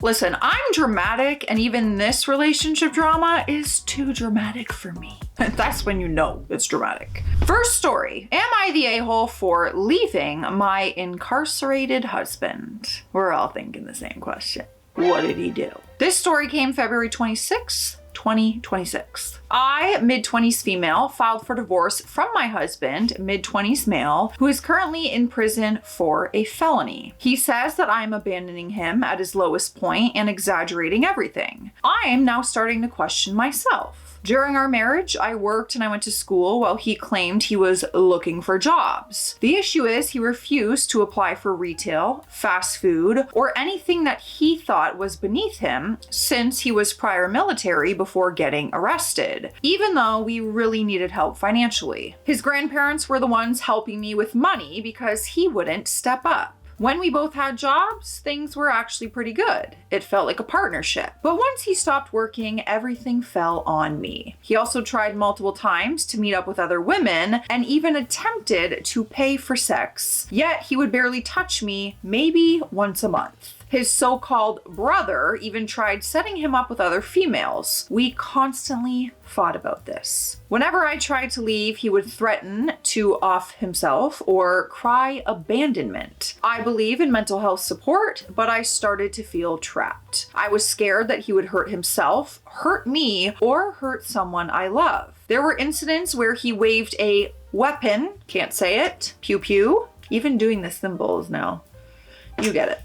Listen, I'm dramatic, and even this relationship drama is too dramatic for me. That's when you know it's dramatic. First story. Am I the a-hole for leaving my incarcerated husband? We're all thinking the same question. What did he do? This story came February 26th. 2026. I, mid-20s female, filed for divorce from my husband, mid-20s male, who is currently in prison for a felony. He says that I am abandoning him at his lowest point and exaggerating everything. I am now starting to question myself. During our marriage, I worked and I went to school while he claimed he was looking for jobs. The issue is he refused to apply for retail, fast food, or anything that he thought was beneath him since he was prior military before getting arrested, even though we really needed help financially. His grandparents were the ones helping me with money because he wouldn't step up. When we both had jobs, things were actually pretty good. It felt like a partnership. But once he stopped working, everything fell on me. He also tried multiple times to meet up with other women and even attempted to pay for sex. Yet he would barely touch me, maybe once a month. His so-called brother even tried setting him up with other females. We constantly fought about this. Whenever I tried to leave, he would threaten to off himself or cry abandonment. I believe in mental health support, but I started to feel trapped. I was scared that he would hurt himself, hurt me, or hurt someone I love. There were incidents where he waved a weapon, can't say it, pew pew, even doing the symbols now. You get it.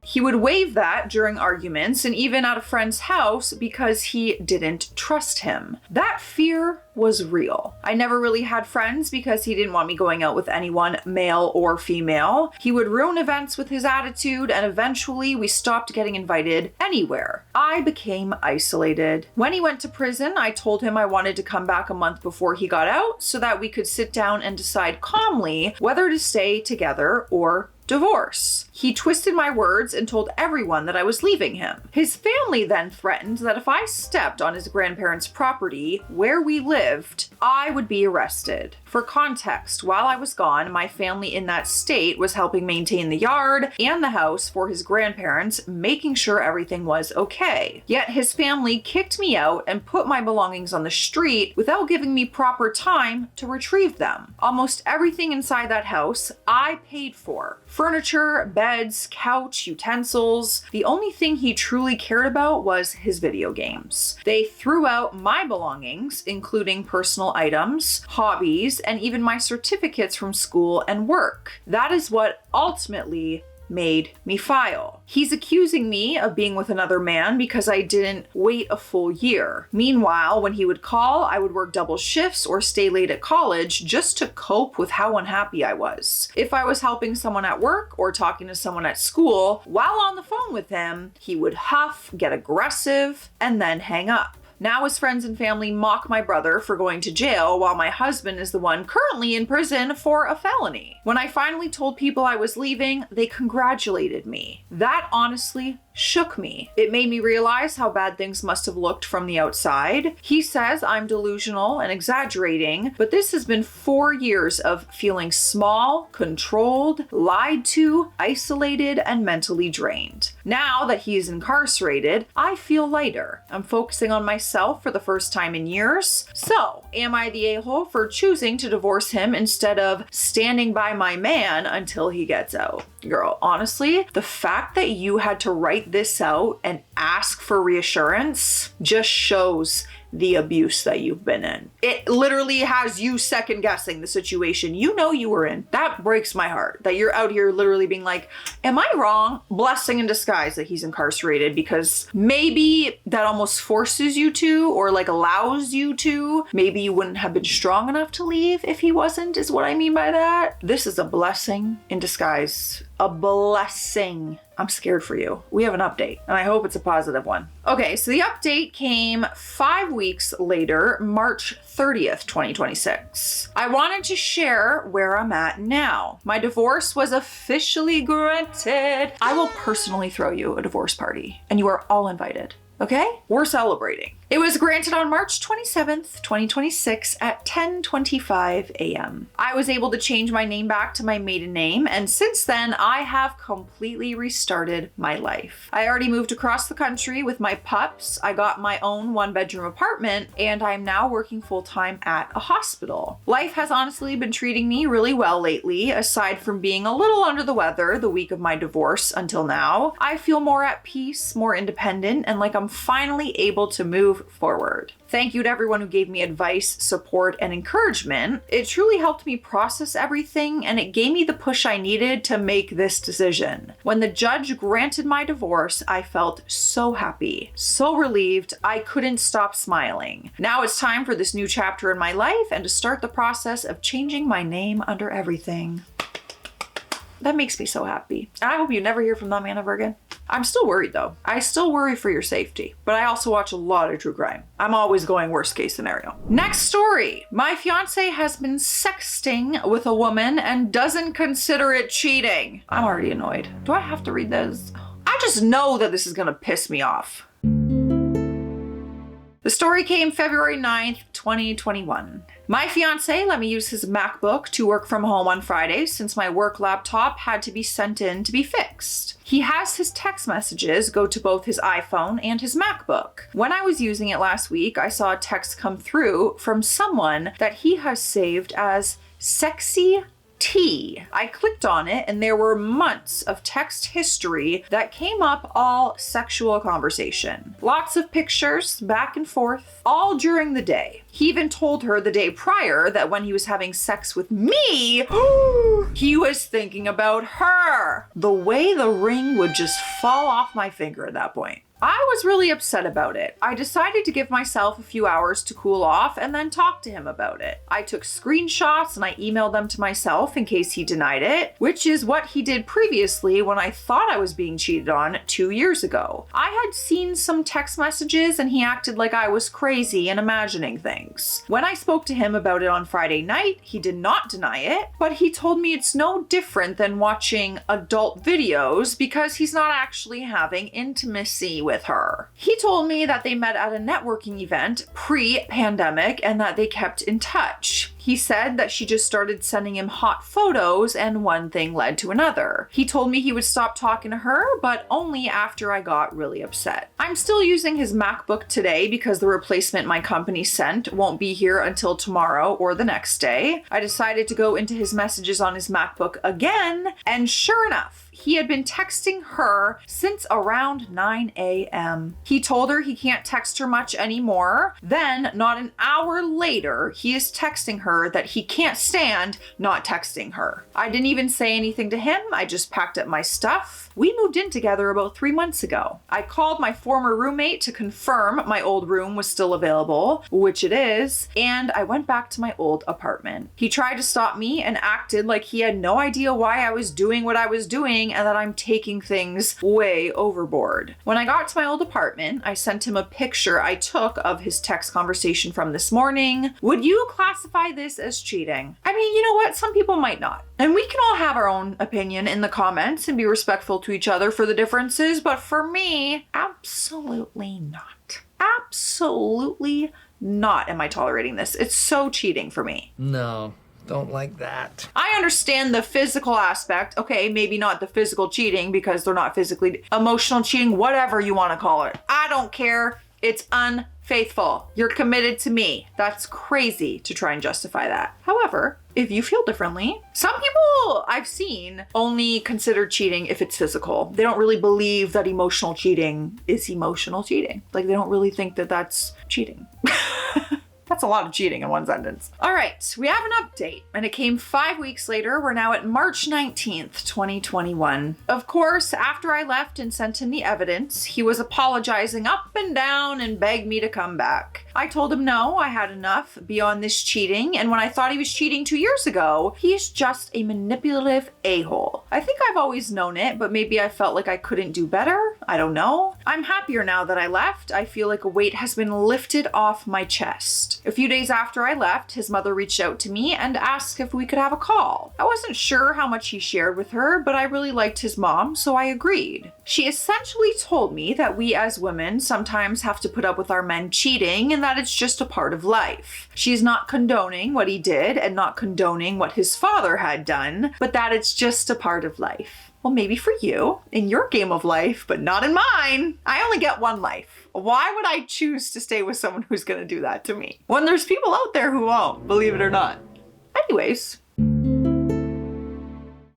He would wave that during arguments and even at a friend's house because he didn't trust him. That fear was real. I never really had friends because he didn't want me going out with anyone, male or female. He would ruin events with his attitude, and eventually we stopped getting invited anywhere. I became isolated. When he went to prison, I told him I wanted to come back a month before he got out so that we could sit down and decide calmly whether to stay together or divorce. He twisted my words and told everyone that I was leaving him. His family then threatened that if I stepped on his grandparents' property where we lived, I would be arrested. For context, while I was gone, my family in that state was helping maintain the yard and the house for his grandparents, making sure everything was okay. Yet his family kicked me out and put my belongings on the street without giving me proper time to retrieve them. Almost everything inside that house I paid for. Furniture, beds, couch, utensils. The only thing he truly cared about was his video games. They threw out my belongings, including personal items, hobbies, and even my certificates from school and work. That is what ultimately made me file. He's accusing me of being with another man because I didn't wait a full year. Meanwhile, when he would call, I would work double shifts or stay late at college just to cope with how unhappy I was. If I was helping someone at work or talking to someone at school, while on the phone with him, he would huff, get aggressive, and then hang up. Now his friends and family mock my brother for going to jail while my husband is the one currently in prison for a felony. When I finally told people I was leaving, they congratulated me. That honestly shook me. It made me realize how bad things must have looked from the outside. He says I'm delusional and exaggerating, but this has been 4 years of feeling small, controlled, lied to, isolated, and mentally drained. Now that he is incarcerated, I feel lighter. I'm focusing on myself for the first time in years. So, am I the a-hole for choosing to divorce him instead of standing by my man until he gets out? Girl, honestly, the fact that you had to write this out and ask for reassurance just shows the abuse that you've been in. It literally has you second guessing the situation you know you were in. That breaks my heart that you're out here literally being like, am I wrong? Blessing in disguise that he's incarcerated, because maybe that almost forces you to, or like allows you to. Maybe you wouldn't have been strong enough to leave if he wasn't, is what I mean by that. This is a blessing in disguise. A blessing. I'm scared for you. We have an update, and I hope it's a positive one. Okay, so the update came 5 weeks later, March 30th, 2026. I wanted to share where I'm at now. My divorce was officially granted. I will personally throw you a divorce party, and you are all invited. Okay? We're celebrating. It was granted on March 27th, 2026 at 10:25 a.m. I was able to change my name back to my maiden name, and since then I have completely restarted my life. I already moved across the country with my pups, I got my own 1-bedroom apartment, and I'm now working full-time at a hospital. Life has honestly been treating me really well lately, aside from being a little under the weather the week of my divorce until now. I feel more at peace, more independent, and like I'm finally able to move forward. Thank you to everyone who gave me advice, support, and encouragement. It truly helped me process everything, and it gave me the push I needed to make this decision. When the judge granted my divorce, I felt so happy, so relieved, I couldn't stop smiling. Now it's time for this new chapter in my life and to start the process of changing my name under everything. That makes me so happy. And I hope you never hear from that man ever again. I'm still worried though. I still worry for your safety, but I also watch a lot of true crime. I'm always going worst case scenario. Next story. My fiance has been sexting with a woman and doesn't consider it cheating. I'm already annoyed. Do I have to read this? I just know that this is gonna piss me off. The story came February 9th, 2021. My fiance let me use his MacBook to work from home on Fridays since my work laptop had to be sent in to be fixed. He has his text messages go to both his iPhone and his MacBook. When I was using it last week, I saw a text come through from someone that he has saved as Sexy T. I clicked on it and there were months of text history that came up, all sexual conversation. Lots of pictures back and forth, all during the day. He even told her the day prior that when he was having sex with me, he was thinking about her. The way the ring would just fall off my finger at that point. I was really upset about it. I decided to give myself a few hours to cool off and then talk to him about it. I took screenshots and I emailed them to myself in case he denied it, which is what he did previously when I thought I was being cheated on 2 years ago. I had seen some text messages and he acted like I was crazy and imagining things. When I spoke to him about it on Friday night, he did not deny it, but he told me it's no different than watching adult videos because he's not actually having intimacy with her. He told me that they met at a networking event pre-pandemic and that they kept in touch. He said that she just started sending him hot photos and one thing led to another. He told me he would stop talking to her, but only after I got really upset. I'm still using his MacBook today because the replacement my company sent won't be here until tomorrow or the next day. I decided to go into his messages on his MacBook again, and sure enough, he had been texting her since around 9 a.m. He told her he can't text her much anymore. Then, not an hour later, he is texting her that he can't stand not texting her. I didn't even say anything to him. I just packed up my stuff. We moved in together about 3 months ago. I called my former roommate to confirm my old room was still available, which it is, and I went back to my old apartment. He tried to stop me and acted like he had no idea why I was doing what I was doing and that I'm taking things way overboard. When I got to my old apartment, I sent him a picture I took of his text conversation from this morning. Would you classify this as cheating? I mean, you know what? Some people might not. And we can all have our own opinion in the comments and be respectful to each other for the differences, but for me, absolutely not. Absolutely not am I tolerating this. It's so cheating for me. No, don't like that. I understand the physical aspect. Okay, maybe not the physical cheating because they're not physically, emotional cheating, whatever you want to call it. I don't care. It's unfaithful. You're committed to me. That's crazy to try and justify that. However, if you feel differently, some people I've seen only consider cheating if it's physical. They don't really believe that emotional cheating is emotional cheating. Like they don't really think that that's cheating. That's a lot of cheating in one sentence. All right, we have an update, and it came 5 weeks later. We're now at March 19th, 2021. Of course, after I left and sent him the evidence, he was apologizing up and down and begged me to come back. I told him no, I had enough beyond this cheating, and when I thought he was cheating 2 years ago, he's just a manipulative a-hole. I think I've always known it, but maybe I felt like I couldn't do better. I don't know. I'm happier now that I left. I feel like a weight has been lifted off my chest. A few days after I left, his mother reached out to me and asked if we could have a call. I wasn't sure how much he shared with her, but I really liked his mom, so I agreed. She essentially told me that we as women sometimes have to put up with our men cheating and that it's just a part of life. She's not condoning what he did and not condoning what his father had done, but that it's just a part of life. Well, maybe for you, in your game of life, but not in mine. I only get one life. Why would I choose to stay with someone who's gonna do that to me? When there's people out there who won't, believe it or not. Anyways.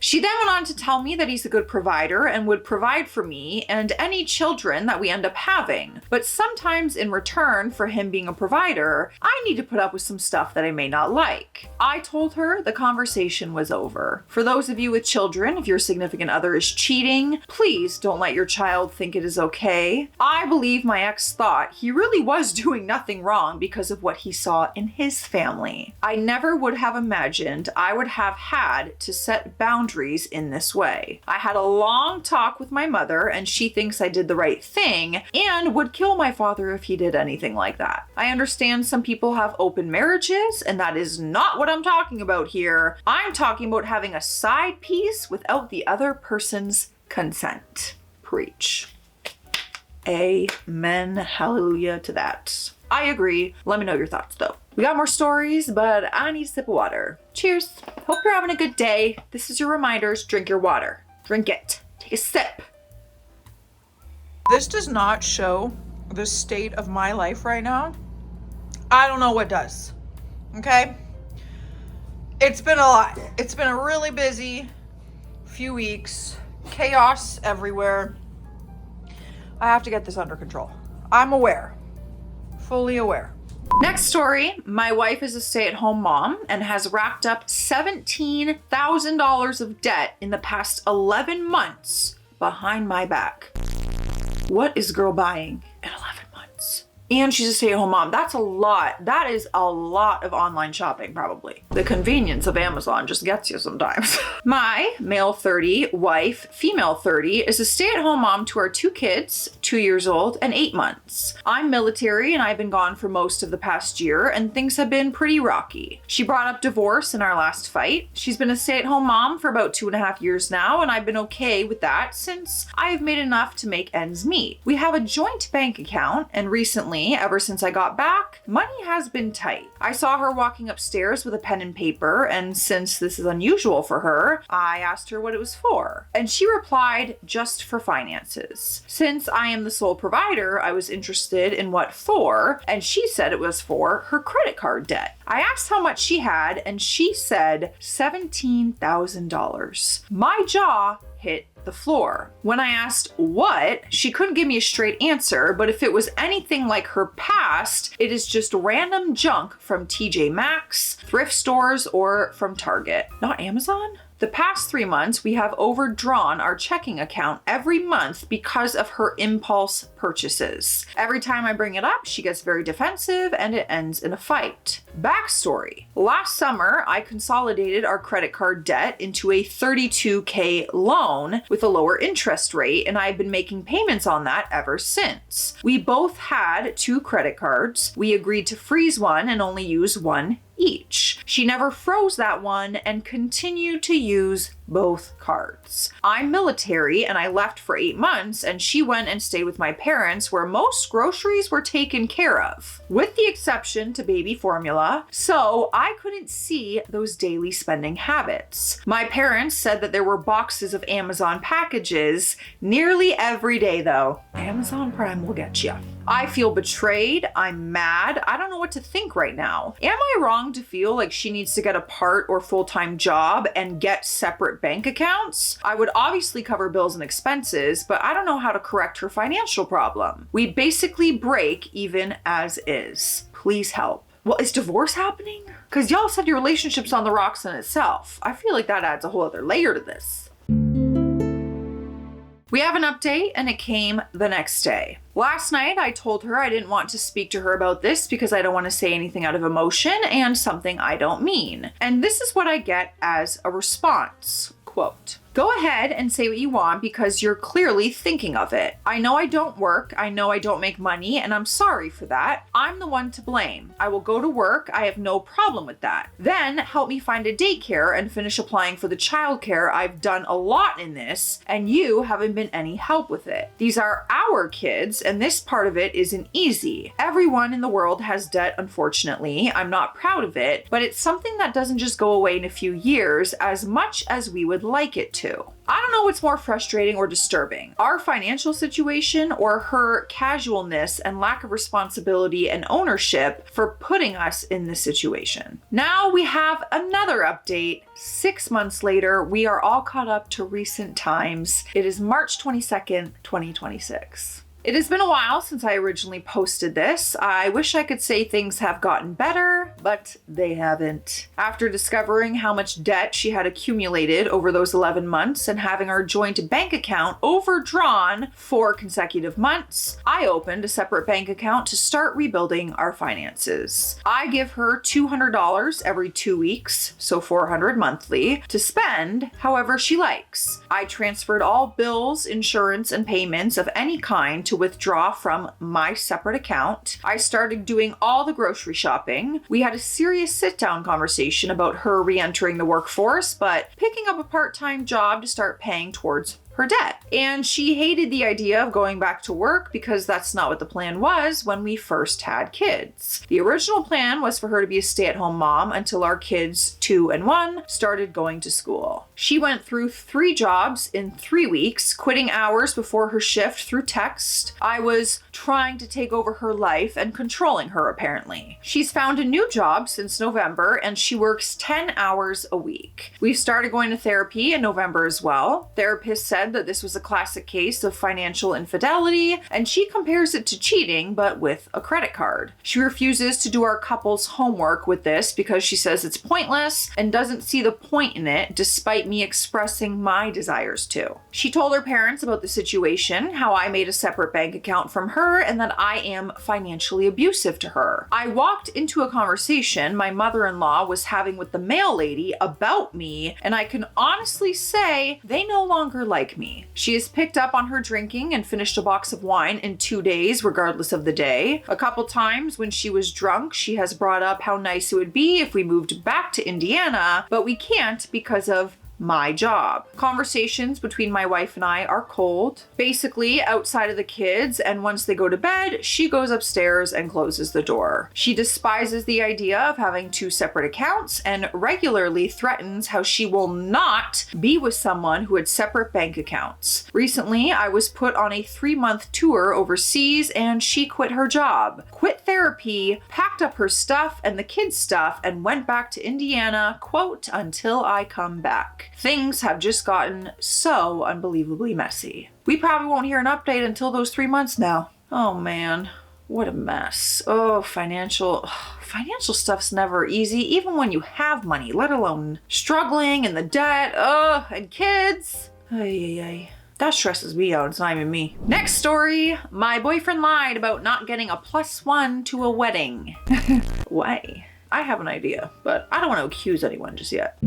She then went on to tell me that he's a good provider and would provide for me and any children that we end up having. But sometimes in return for him being a provider, I need to put up with some stuff that I may not like. I told her the conversation was over. For those of you with children, if your significant other is cheating, please don't let your child think it is okay. I believe my ex thought he really was doing nothing wrong because of what he saw in his family. I never would have imagined I would have had to set boundaries in this way. I had a long talk with my mother and she thinks I did the right thing and would kill my father if he did anything like that. I understand some people have open marriages and that is not what I'm talking about here. I'm talking about having a side piece without the other person's consent. Preach. Amen. Hallelujah to that. I agree. Let me know your thoughts though. We got more stories, but I need a sip of water. Cheers. Hope you're having a good day. This is your reminders. Drink your water. Drink it. Take a sip. This does not show the state of my life right now. I don't know what does. Okay? It's been a lot. It's been a really busy few weeks. Chaos everywhere. I have to get this under control. I'm aware. Fully aware. Next story, my wife is a stay-at-home mom and has racked up $17,000 of debt in the past 11 months behind my back. What is girl buying in 11 months? And she's a stay-at-home mom. That's a lot. That is a lot of online shopping, probably. The convenience of Amazon just gets you sometimes. My male 30 wife, female 30, is a stay-at-home mom to our 2 kids, 2 years old and 8 months. I'm military and I've been gone for most of the past year and things have been pretty rocky. She brought up divorce in our last fight. She's been a stay-at-home mom for about 2.5 years now and I've been okay with that since I've made enough to make ends meet. We have a joint bank account and recently, ever since I got back, money has been tight. I saw her walking upstairs with a pen and paper, and since this is unusual for her, I asked her what it was for. And she replied, just for finances. Since I am the sole provider, I was interested in what for, and she said it was for her credit card debt. I asked how much she had, and she said $17,000. My jaw hit the floor. When I asked what, she couldn't give me a straight answer, but if it was anything like her past, it is just random junk from TJ Maxx, thrift stores, or from Target. Not Amazon? The past 3 months, we have overdrawn our checking account every month because of her impulse purchases. Every time I bring it up, she gets very defensive and it ends in a fight. Backstory. Last summer, I consolidated our credit card debt into a $32K loan with a lower interest rate, and I've been making payments on that ever since. We both had 2 credit cards. We agreed to freeze one and only use one each. She never froze that one and continued to use both cards. I'm military and I left for 8 months and she went and stayed with my parents where most groceries were taken care of, with the exception to baby formula, so I couldn't see those daily spending habits. My parents said that there were boxes of Amazon packages nearly every day though. Amazon Prime will get you. I feel betrayed. I'm mad. I don't know what to think right now. Am I wrong to feel like she needs to get a part or full-time job and get separate bank accounts? I would obviously cover bills and expenses, but I don't know how to correct her financial problem. We basically break even as is. Please help. Well, is divorce happening? Because y'all said your relationship's on the rocks in itself. I feel like that adds a whole other layer to this. We have an update and it came the next day. Last night, I told her I didn't want to speak to her about this because I don't want to say anything out of emotion and something I don't mean. And this is what I get as a response. Quote, Go ahead and say what you want because you're clearly thinking of it. I know I don't work, I know I don't make money, and I'm sorry for that. I'm the one to blame. I will go to work, I have no problem with that. Then help me find a daycare and finish applying for the childcare. I've done a lot in this, and you haven't been any help with it. These are our kids, and this part of it isn't easy. Everyone in the world has debt, unfortunately. I'm not proud of it, but it's something that doesn't just go away in a few years as much as we would like it to. I don't know what's more frustrating or disturbing, our financial situation or her casualness and lack of responsibility and ownership for putting us in this situation. Now we have another update. 6 months later, we are all caught up to recent times. It is March 22nd, 2026. It has been a while since I originally posted this. I wish I could say things have gotten better, but they haven't. After discovering how much debt she had accumulated over those 11 months and having our joint bank account overdrawn 4 consecutive months, I opened a separate bank account to start rebuilding our finances. I give her $200 every 2 weeks, so $400 monthly, to spend however she likes. I transferred all bills, insurance, and payments of any kind to withdraw from my separate account. I started doing all the grocery shopping. We had a serious sit-down conversation about her re-entering the workforce, but picking up a part-time job to start paying towards her debt. And she hated the idea of going back to work because that's not what the plan was when we first had kids. The original plan was for her to be a stay-at-home mom until our kids, 2 and 1, started going to school. She went through 3 jobs in 3 weeks, quitting hours before her shift through text. I was trying to take over her life and controlling her, apparently. She's found a new job since November and she works 10 hours a week. We've started going to therapy in November as well. Therapists said that this was a classic case of financial infidelity, and she compares it to cheating, but with a credit card. She refuses to do our couple's homework with this because she says it's pointless and doesn't see the point in it, despite me expressing my desires to. She told her parents about the situation, how I made a separate bank account from her, and that I am financially abusive to her. I walked into a conversation my mother-in-law was having with the mail lady about me, and I can honestly say they no longer like me. She has picked up on her drinking and finished a box of wine in 2 days, regardless of the day. A couple times when she was drunk, she has brought up how nice it would be if we moved back to Indiana, but we can't because of my job. Conversations between my wife and I are cold, basically outside of the kids, and once they go to bed, she goes upstairs and closes the door. She despises the idea of having 2 separate accounts and regularly threatens how she will not be with someone who had separate bank accounts. Recently, I was put on a 3-month tour overseas and she quit her job, quit therapy, packed up her stuff and the kids' stuff, and went back to Indiana, quote, until I come back. Things have just gotten so unbelievably messy. We probably won't hear an update until those 3 months now. Oh man, what a mess. Oh, financial stuff's never easy, even when you have money, let alone struggling and the debt, and kids. Ay. That stresses me out. It's not even me. Next story. My boyfriend lied about not getting a +1 to a wedding. Why? I have an idea, but I don't want to accuse anyone just yet.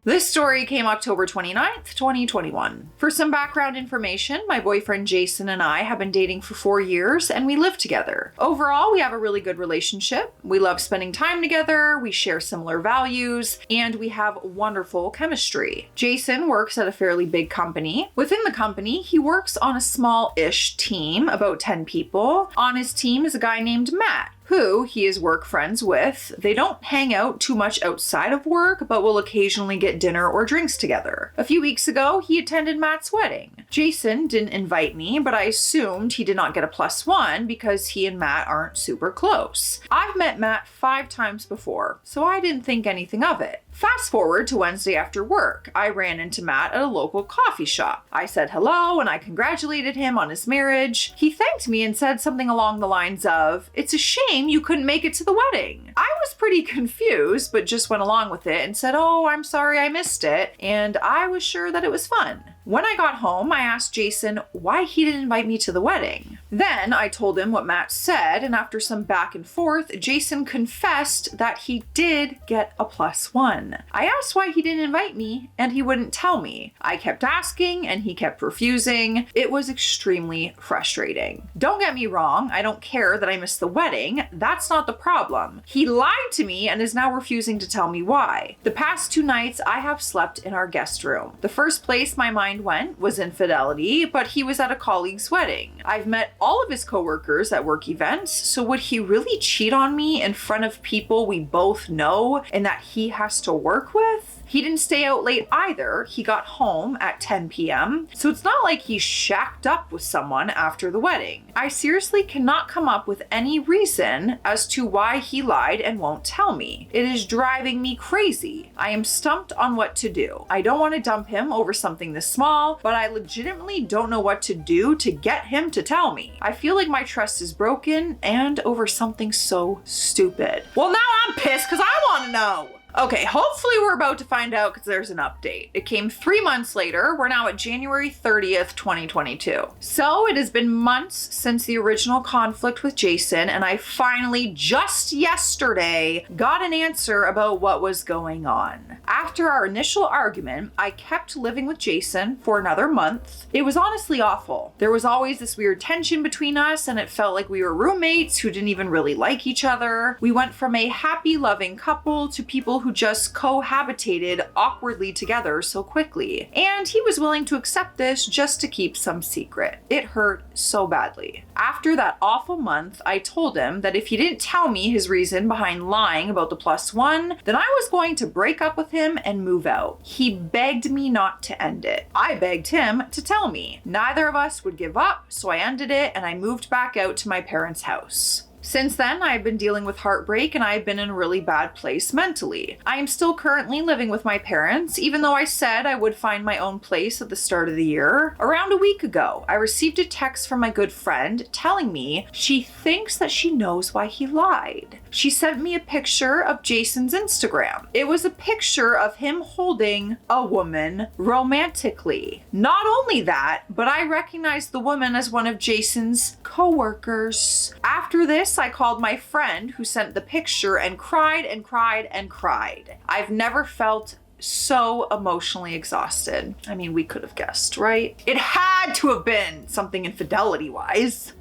This story came October 29th, 2021. For some background information, my boyfriend Jason and I have been dating for 4 years and we live together. Overall, we have a really good relationship. We love spending time together, we share similar values, and we have wonderful chemistry. Jason works at a fairly big company. Within the company, he works on a small-ish team, about 10 people. On his team is a guy named Matt, who he is work friends with. They don't hang out too much outside of work, but will occasionally get dinner or drinks together. A few weeks ago, he attended Matt's wedding. Jason didn't invite me, but I assumed he did not get a +1 because he and Matt aren't super close. I've met Matt 5 times before, so I didn't think anything of it. Fast forward to Wednesday after work. I ran into Matt at a local coffee shop. I said hello and I congratulated him on his marriage. He thanked me and said something along the lines of, "It's a shame you couldn't make it to the wedding." I was pretty confused, but just went along with it and said, "Oh, I'm sorry I missed it." And I was sure that it was fun. When I got home, I asked Jason why he didn't invite me to the wedding. Then I told him what Matt said, and after some back and forth, Jason confessed that he did get a +1. I asked why he didn't invite me, and he wouldn't tell me. I kept asking, and he kept refusing. It was extremely frustrating. Don't get me wrong, I don't care that I missed the wedding. That's not the problem. He lied to me and is now refusing to tell me why. The past 2 nights, I have slept in our guest room. The first place my mind went was infidelity, but he was at a colleague's wedding. I've met all of his coworkers at work events, so would he really cheat on me in front of people we both know and that he has to work with? He didn't stay out late either. He got home at 10 p.m., so it's not like he shacked up with someone after the wedding. I seriously cannot come up with any reason as to why he lied and won't tell me. It is driving me crazy. I am stumped on what to do. I don't want to dump him over something this small, but I legitimately don't know what to do to get him to tell me. I feel like my trust is broken and over something so stupid. Well, now I'm pissed because I want to know. Okay, hopefully we're about to find out because there's an update. It came 3 months later. We're now at January 30th, 2022. So it has been months since the original conflict with Jason, and I finally, just yesterday, got an answer about what was going on. After our initial argument, I kept living with Jason for another month. It was honestly awful. There was always this weird tension between us, and it felt like we were roommates who didn't even really like each other. We went from a happy, loving couple to people who just cohabitated awkwardly together so quickly. And he was willing to accept this just to keep some secret. It hurt so badly. After that awful month, I told him that if he didn't tell me his reason behind lying about the +1, then I was going to break up with him and move out. He begged me not to end it. I begged him to tell me. Neither of us would give up, so I ended it and I moved back out to my parents' house. Since then, I've been dealing with heartbreak and I've been in a really bad place mentally. I am still currently living with my parents, even though I said I would find my own place at the start of the year. Around a week ago, I received a text from my good friend telling me she thinks that she knows why he lied. She sent me a picture of Jason's Instagram. It was a picture of him holding a woman romantically. Not only that, but I recognized the woman as one of Jason's coworkers. After this, I called my friend who sent the picture and cried and cried and cried. I've never felt so emotionally exhausted. I mean, we could have guessed, right? It had to have been something infidelity-wise.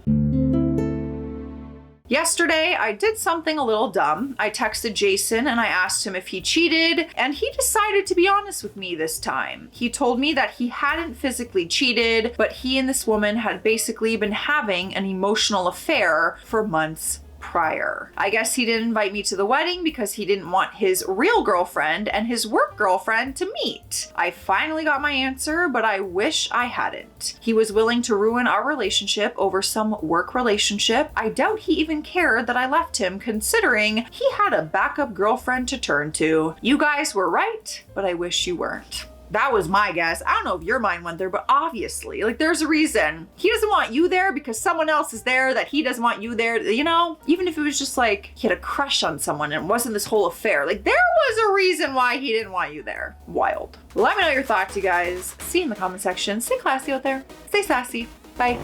Yesterday, I did something a little dumb. I texted Jason and I asked him if he cheated, and he decided to be honest with me this time. He told me that he hadn't physically cheated, but he and this woman had basically been having an emotional affair for months prior. I guess he didn't invite me to the wedding because he didn't want his real girlfriend and his work girlfriend to meet. I finally got my answer, but I wish I hadn't. He was willing to ruin our relationship over some work relationship. I doubt he even cared that I left him, considering he had a backup girlfriend to turn to. You guys were right, but I wish you weren't. That was my guess. I don't know if your mind went there, but obviously, like, there's a reason. He doesn't want you there because someone else is there that he doesn't want you there, you know? Even if it was just like he had a crush on someone and it wasn't this whole affair. Like, there was a reason why he didn't want you there. Wild. Let me know your thoughts, you guys. See you in the comment section. Stay classy out there. Stay sassy. Bye.